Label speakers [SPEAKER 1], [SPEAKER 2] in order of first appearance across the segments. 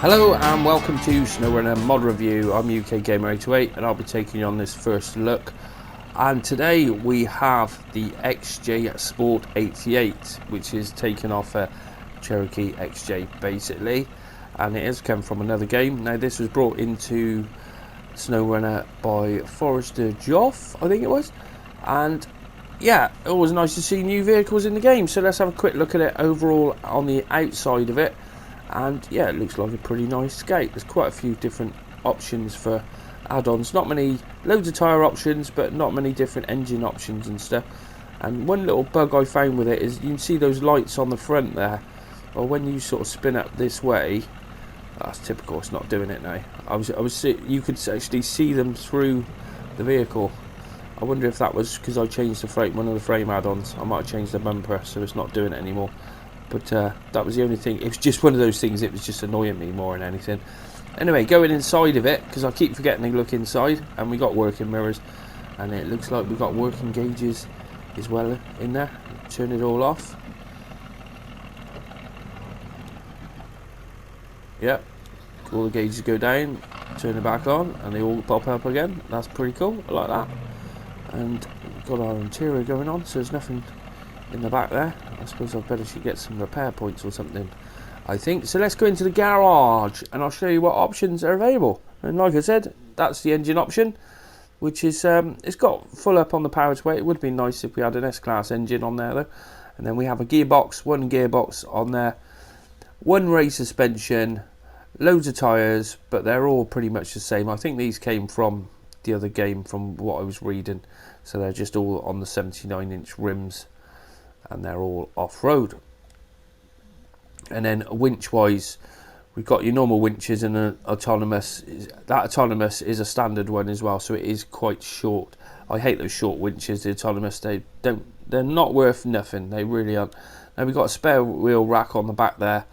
[SPEAKER 1] Hello and welcome to Snowrunner Mod Review. I'm UK Gamer 808 and I'll be taking you on this first look. And today we have the XJ Sport 88, which is taken off a Cherokee XJ basically, and it has come from another game. Now this was brought into Snowrunner by Foresterejoff, I think it was, and yeah, it was nice to see new vehicles in the game. So let's have a quick look at it overall on the outside of it. And yeah, it looks like a pretty nice skate. There's quite a few different options for add-ons. Not many, loads of tyre options, but not many different engine options and stuff. And one little bug I found with it is you can see those lights on the front there. Well, when you sort of spin up this way, that's typical. It's not doing it now. You could actually see them through the vehicle. I wonder if that was because I changed the frame, one of the frame add-ons. I might have changed the bumper, so it's not doing it anymore. But that was the only thing. It was just one of those things. It was just annoying me more than anything. Anyway, going inside of it, because I keep forgetting to look inside, and we got working mirrors, and it looks like we've got working gauges as well in there. Turn it all off. Yep, all the gauges go down, turn it back on, and they all pop up again. That's pretty cool. I like that. And we've got our interior going on, so there's nothing in the back there. I suppose I better should get some repair points or something, I think. So let's go into the garage and I'll show you what options are available. And like I said, that's the engine option, which is it's got full up on the power to weight. It would be nice if we had an S-Class engine on there though. And then we have a gearbox, one gearbox on there, one race suspension, loads of tyres, but they're all pretty much the same. I think these came from the other game from what I was reading, so they're just all on the 79-inch rims. And they're all off-road. And then winch-wise, we've got your normal winches and an autonomous. That autonomous is a standard one as well, so it is quite short. I hate those short winches. The autonomous, they're not worth nothing. They really aren't. Now we've got a spare wheel rack on the back there,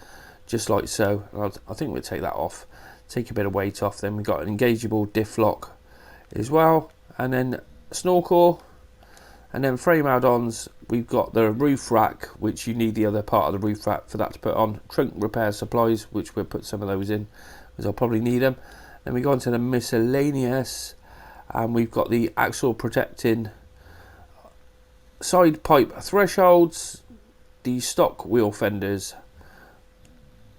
[SPEAKER 1] just like so. I think we'll take that off, take a bit of weight off. Then we've got an engageable diff lock as well, and then snorkel. And then frame add-ons, we've got the roof rack, which you need the other part of the roof rack for that to put on. Trunk repair supplies, which we'll put some of those in, because I'll probably need them. Then we go on to the miscellaneous, and we've got the axle protecting side pipe thresholds, the stock wheel fenders,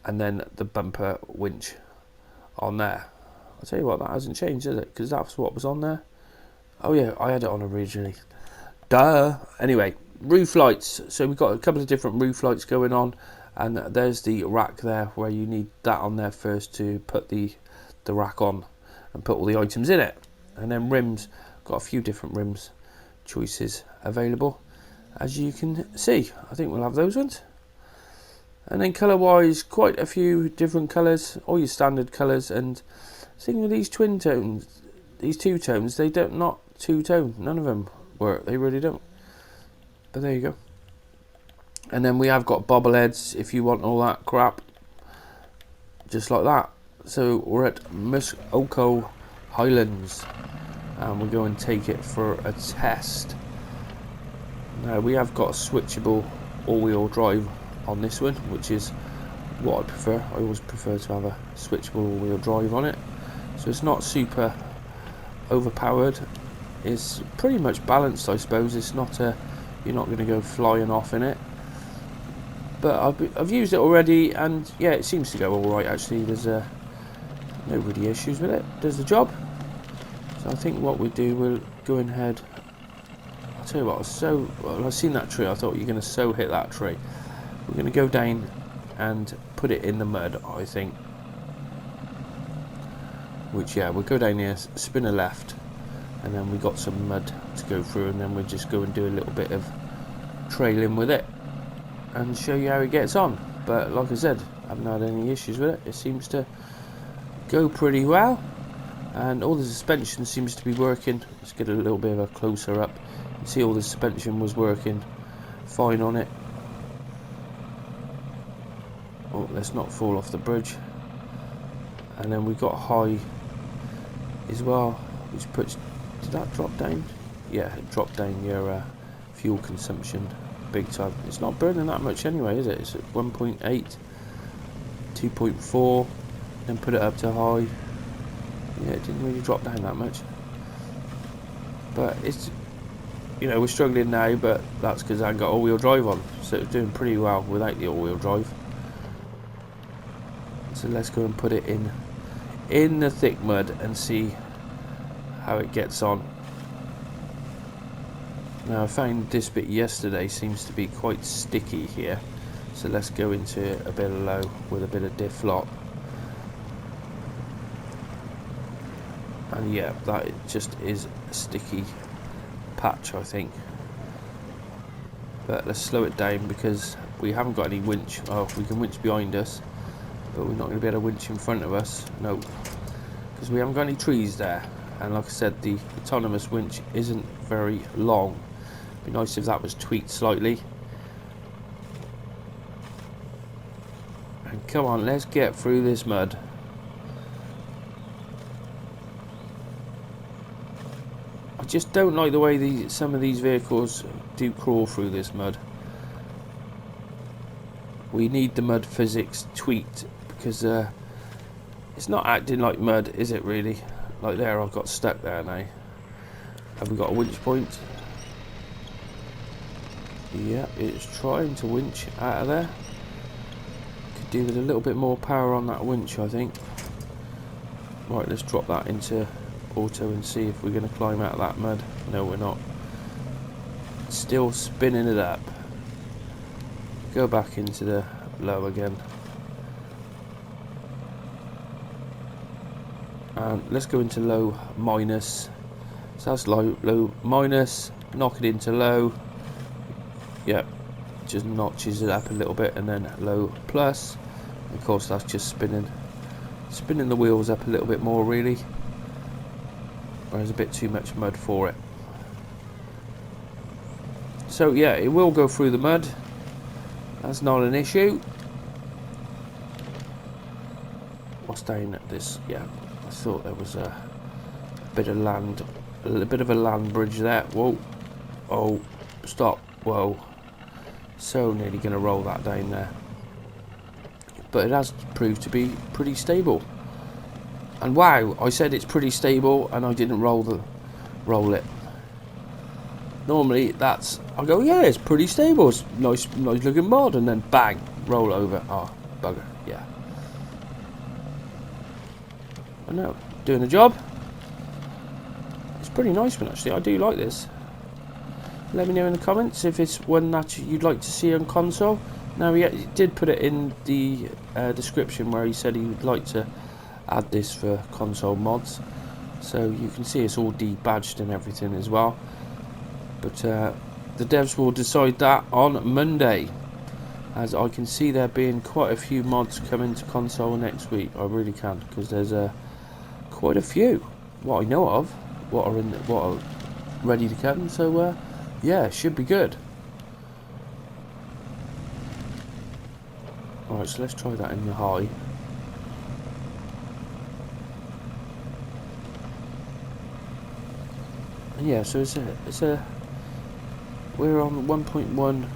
[SPEAKER 1] and then the bumper winch on there. I'll tell you what, that hasn't changed, has it? Because that's what was on there. Oh yeah, I had it on originally. Duh. Anyway, roof lights. So we've got a couple of different roof lights going on, and there's the rack there where you need that on there first to put the rack on and put all the items in it. And then rims, got a few different rims choices available, as you can see. I think we'll have those ones. And then colour wise, quite a few different colours, all your standard colours. And thing with these twin tones, these two tones, they don't, not two tone, none of them work, they really don't, but there you go. And then we have got bobbleheads if you want all that crap, just like that. So we're at Musoko Highlands and we'll go and take it for a test. Now we have got a switchable all-wheel drive on this one, which is what I prefer. I always prefer to have a switchable all-wheel drive on it, so it's not super overpowered. It's pretty much balanced, I suppose. It's not you're not going to go flying off in it. But I've used it already, and yeah, it seems to go all right. Actually, there's no really issues with it. Does the job. So I think what we do, we'll go ahead. I'll tell you what. Well, I've seen that tree. I thought you're going to so hit that tree. We're going to go down and put it in the mud, I think. Which yeah, we'll go down here, spin a left. And then we got some mud to go through, and then we'll just go and do a little bit of trailing with it and show you how it gets on. But like I said, I haven't had any issues with it. It seems to go pretty well, and all the suspension seems to be working. Let's get a little bit of a closer up. You can see all the suspension was working fine on it. Oh, let's not fall off the bridge. And then we got high as well, which puts. Did that drop down? Yeah, it dropped down your fuel consumption big time. It's not burning that much anyway, is it? It's at 1.8, 2.4, then put it up to high. Yeah, it didn't really drop down that much. But it's, you know, we're struggling now, but that's because I ain't got all-wheel drive on. So it's doing pretty well without the all-wheel drive. So let's go and put it in the thick mud and see how it gets on. Now I found this bit yesterday seems to be quite sticky here. So let's go into a bit of low with a bit of diff lock. And yeah, that just is a sticky patch, I think. But let's slow it down because we haven't got any winch. Oh, we can winch behind us, but we're not going to be able to winch in front of us. No, because we haven't got any trees there. And like I said, the autonomous winch isn't very long. It'd be nice if that was tweaked slightly. And come on, let's get through this mud. I just don't like the way some of these vehicles do crawl through this mud. We need the mud physics tweaked because it's not acting like mud, is it really? Like there, I've got stuck there now. Have we got a winch point? Yeah, it's trying to winch out of there. Could do with a little bit more power on that winch, I think. Right, let's drop that into auto and see if we're going to climb out of that mud. No, we're not. Still spinning it up. Go back into the low again. And let's go into low minus. So that's low minus. Knock it into low. Yep. Just notches it up a little bit, and then low plus. And of course, that's just spinning the wheels up a little bit more, really. There's a bit too much mud for it. So yeah, it will go through the mud. That's not an issue. What's down at this? Yeah, I thought there was a bit of land, a bit of a land bridge there. Whoa! Oh, stop! Whoa! So nearly going to roll that down there. But it has proved to be pretty stable. And wow, I said it's pretty stable, and I didn't roll it. Normally, I go, yeah, it's pretty stable. It's nice looking mod, and then bang, roll over. Oh, bugger, yeah. I know, doing the job. It's a pretty nice one actually. I do like this. Let me know in the comments if it's one that you'd like to see on console. Now he did put it in the description where he said he would like to add this for console mods, so you can see it's all debadged and everything as well. But the devs will decide that on Monday, as I can see there being quite a few mods coming to console next week. I really can, because there's quite a few what I know of, what are ready to come. So yeah, should be good. Alright, so let's try that in the high. And yeah, so we're on 1.1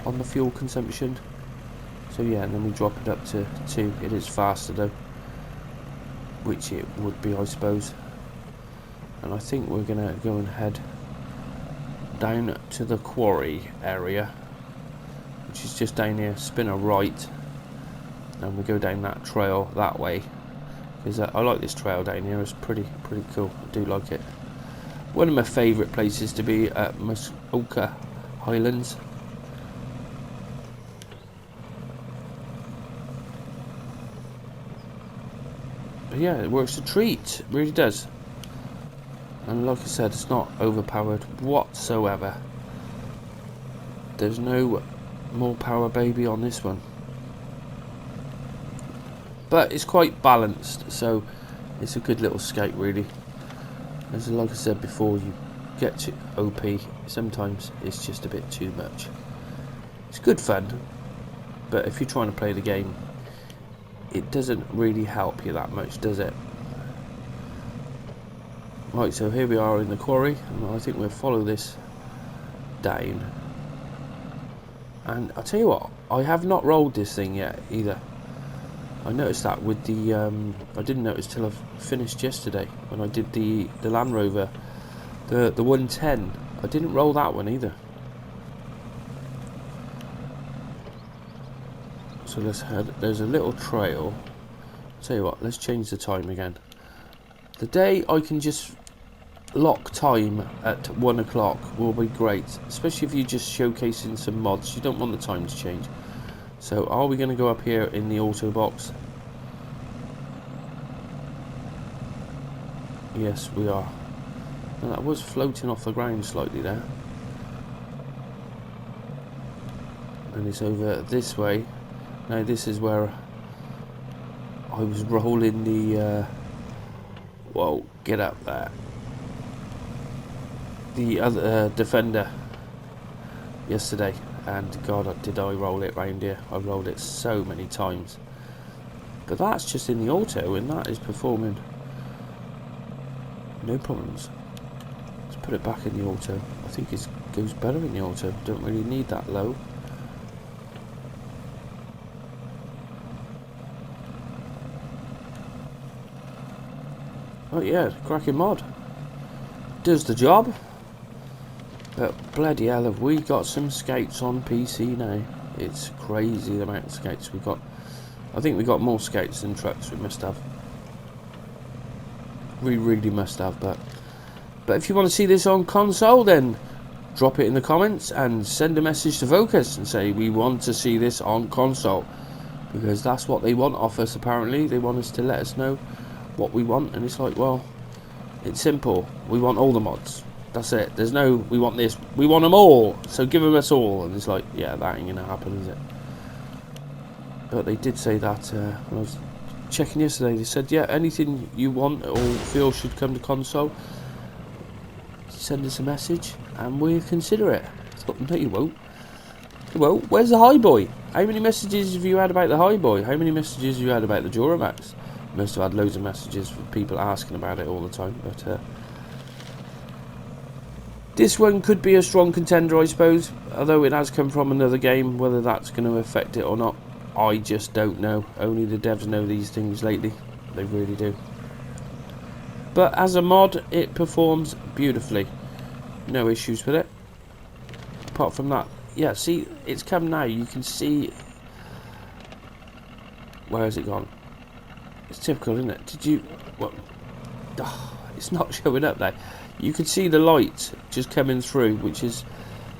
[SPEAKER 1] on the fuel consumption. So yeah, and then we drop it up to 2. It is faster though, which it would be, I suppose. And I think we're gonna go and head down to the quarry area, which is just down here. Spin a right, and we go down that trail that way, because I like this trail down here. It's pretty cool. I do like it. One of my favourite places to be at Muskoka Highlands. But yeah, it works a treat. It really does. And like I said, it's not overpowered whatsoever. There's no more power baby on this one. But it's quite balanced, so it's a good little skate really. As like I said before, you get to OP, sometimes it's just a bit too much. It's good fun, but if you're trying to play the game, it doesn't really help you that much, does it? Right, so here we are in the quarry, and I think we'll follow this down. And I'll tell you what, I have not rolled this thing yet either. I noticed that with the I didn't notice till I finished yesterday when I did the Land Rover, the 110. I didn't roll that one either. So let's head. There's a little trail. Tell you what, let's change the time again. The day I can just lock time at 1 o'clock will be great, especially if you're just showcasing some mods. You don't want the time to change. So are we going to go up here in the auto box? Yes, we are. Now, that was floating off the ground slightly there. And it's over this way. Now this is where I was rolling the whoa, get up there, the other Defender yesterday, and God, did I roll it round here. I rolled it so many times, but that's just in the auto, and that is performing no problems. Let's put it back in the auto. I think it goes better in the auto. Don't really need that low. Oh yeah, cracking mod. Does the job. But bloody hell, have we got some skates on PC now. It's crazy the amount of skates we've got. I think we got more skates than trucks. We must have. We really must have. But if you want to see this on console, then drop it in the comments and send a message to Focus and say we want to see this on console, because that's what they want off us. Apparently they want us to let us know what we want, and it's like, well, it's simple. We want all the mods. That's it. There's no we want this, we want them all, so give them us all. And it's like, yeah, that ain't gonna happen, is it? But they did say that when I was checking yesterday. They said, yeah, anything you want or feel should come to console, send us a message and we'll consider it. I thought, no you won't. Well, where's the High Boy? How many messages have you had about the High Boy? How many messages have you had about the Duramax? Must have had loads of messages from people asking about it all the time. But this one could be a strong contender, I suppose, although it has come from another game. Whether that's going to affect it or not, I just don't know. Only the devs know these things lately. They really do. But as a mod, it performs beautifully. No issues with it. Apart from that, yeah, see, it's come now. You can see. Where has it gone? It's typical, isn't it? Did you... Well, it's not showing up there. You can see the light just coming through, which is,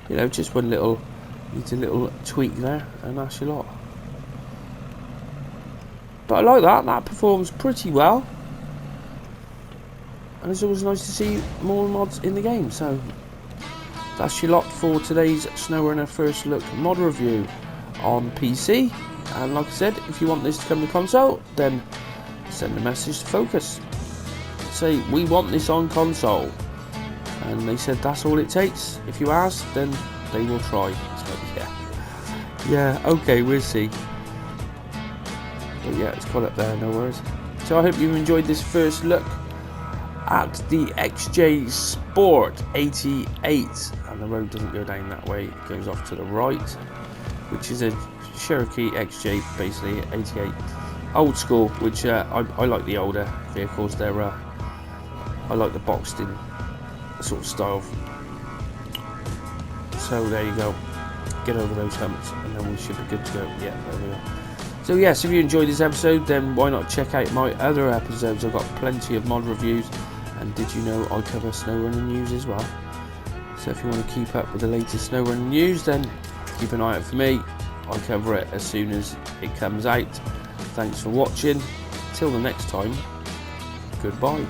[SPEAKER 1] you know, just one little... Needs a little tweak there, and that's your lot. But I like that. That performs pretty well. And it's always nice to see more mods in the game. So, that's your lot for today's Snowrunner First Look mod review on PC. And like I said, if you want this to come to console, then send a message to Focus. Say, we want this on console. And they said that's all it takes. If you ask, then they will try. So, yeah, okay, we'll see. But yeah, it's got up there, no worries. So I hope you enjoyed this first look at the XJ Sport 88. And the road doesn't go down that way, it goes off to the right, which is a Cherokee XJ, basically 88, old school. Which I like the older vehicles. They're I like the boxed in sort of style. So there you go. Get over those humps, and then we should be good to go. Yeah, there we go. So yes, if you enjoyed this episode, then why not check out my other episodes? I've got plenty of mod reviews, and did you know I cover Snowrunner news as well? So if you want to keep up with the latest Snowrunner news, then keep an eye out for me. I'll cover it as soon as it comes out. Thanks for watching. Till the next time, goodbye.